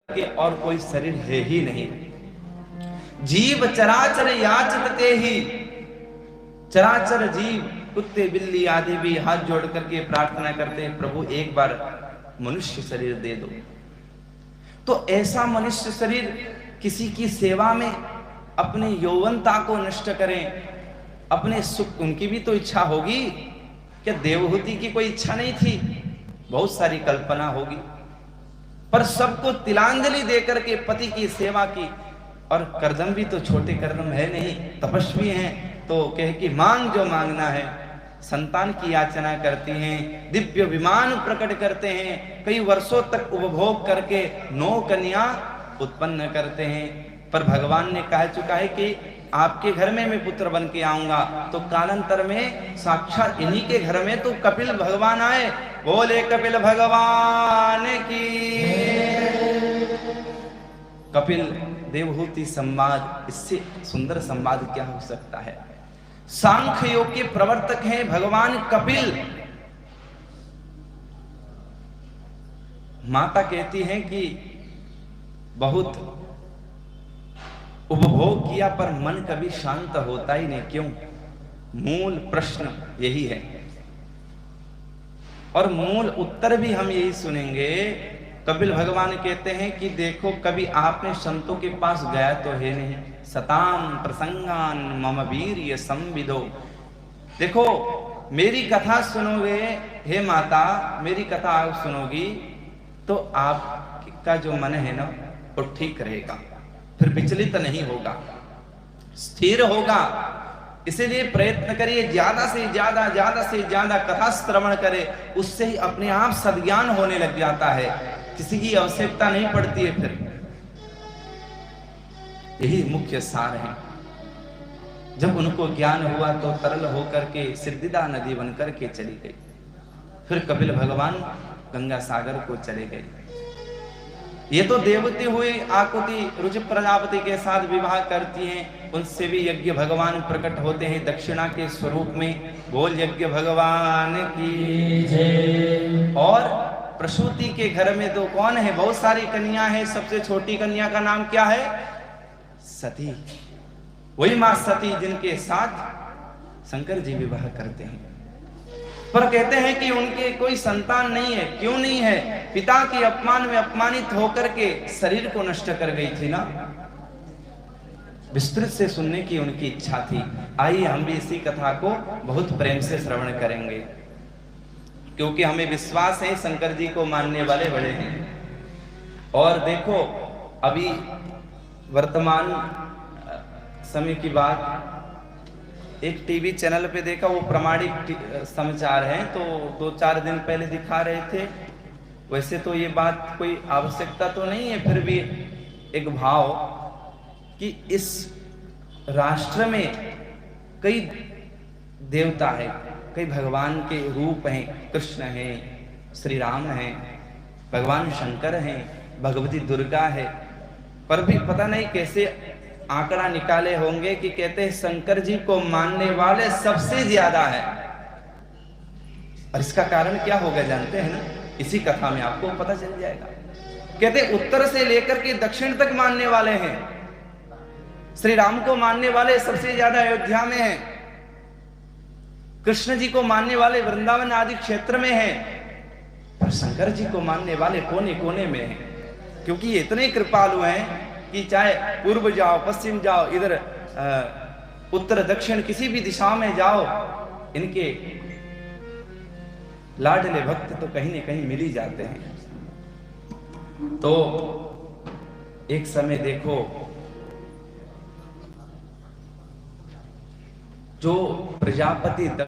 के और कोई शरीर है ही नहीं। जीव चराचर याचते ही, चराचर जीव कुत्ते बिल्ली आदि भी हाथ जोड़ करके प्रार्थना करते हैं, प्रभु एक बार मनुष्य शरीर दे दो। तो ऐसा मनुष्य शरीर किसी की सेवा में अपने यौवनता को नष्ट करें, अपने सुख, उनकी भी तो इच्छा होगी। क्या देवहूति की कोई इच्छा नहीं थी? बहुत सारी कल्पना होगी, पर सबको तिलांजलि देकर के पति की सेवा की। और करदम भी तो छोटे करदम है नहीं, तपस्वी हैं, तो कहे कि मांग जो मांगना है। संतान की याचना करती हैं, दिव्य विमान प्रकट करते हैं, कई वर्षों तक उपभोग करके 9 कन्या उत्पन्न करते हैं। पर भगवान ने कह चुका है कि आपके घर में मैं पुत्र बन के आऊंगा। तो कालांतर में साक्षात इन्हीं के घर में तो कपिल भगवान आए। बोले कपिल भगवान की। कपिल देवहूति संवाद, इससे सुंदर संवाद क्या हो सकता है? सांख्य योग के प्रवर्तक हैं भगवान कपिल। माता कहती हैं कि बहुत उपभोग किया पर मन कभी शांत होता ही नहीं, क्यों? मूल प्रश्न यही है और मूल उत्तर भी हम यही सुनेंगे। कपिल भगवान कहते हैं कि देखो, कभी आपने संतों के पास गया तो है नहीं। सताम प्रसंगान मम वीर्य संविदो। देखो, मेरी कथा सुनोगे हे माता, मेरी कथा आप सुनोगी तो आपका जो मन है ना वो ठीक रहेगा, फिर विचलित नहीं होगा, स्थिर होगा। इसीलिए प्रयत्न करिए, ज्यादा से ज्यादा कथा श्रवण करे, उससे ही अपने आप सद्ज्ञान होने लग जाता है, किसी की आवश्यकता नहीं पड़ती है फिर। यही मुख्य सार है। जब उनको ज्ञान हुआ तो तरल होकर के सिद्धिदा नदी बनकर के चली गई। फिर कपिल भगवान गंगा सागर को चले गए। ये तो देवती हुई आकुति रुचि प्रजापति के साथ विवाह करती हैं, उनसे भी यज्ञ भगवान प्रकट होते हैं दक्षिणा के स्वरूप में। बोल यज्ञ भगवान की जय। और प्रसूति के घर में तो कौन है? बहुत सारी कन्या है। सबसे छोटी कन्या का नाम क्या है? सती। वही मां सती जिनके साथ शंकर जी विवाह करते हैं। पर कहते हैं कि उनके कोई संतान नहीं है। क्यों नहीं है? पिता के अपमान में अपमानित होकर के शरीर को नष्ट कर गई थी ना। विस्तृत से सुनने की उनकी इच्छा थी। आइए हम भी इसी कथा को बहुत प्रेम से श्रवण करेंगे, क्योंकि हमें विश्वास है शंकर जी को मानने वाले बड़े हैं। और देखो, अभी वर्तमान समय की बात एक टीवी चैनल पे देखा, वो प्रामाणिक समाचार हैं, तो 2-4 दिन पहले दिखा रहे थे। वैसे तो ये बात कोई आवश्यकता तो नहीं है, फिर भी एक भाव कि इस राष्ट्र में कई देवता है, कई भगवान के रूप हैं। कृष्ण हैं, श्री राम हैं, भगवान शंकर हैं, भगवती दुर्गा है। पर भी पता नहीं कैसे आंकड़ा निकाले होंगे कि कहते हैं शंकर जी को मानने वाले सबसे ज्यादा है। और इसका कारण क्या होगा जानते हैं ना? इसी कथा में आपको पता चल जाएगा। कहते उत्तर से लेकर के दक्षिण तक मानने वाले हैं। श्री राम को मानने वाले सबसे ज्यादा अयोध्या में हैं। कृष्ण जी को मानने वाले वृंदावन आदि क्षेत्र में हैं। पर शंकर जी को मानने वाले कोने कोने में हैं, क्योंकि ये इतने कृपालु हैं कि चाहे पूर्व जाओ, पश्चिम जाओ, इधर उत्तर दक्षिण किसी भी दिशा में जाओ, इनके लाडले भक्त तो कहीं न कहीं मिल ही जाते हैं। तो एक समय देखो, जो प्रजापति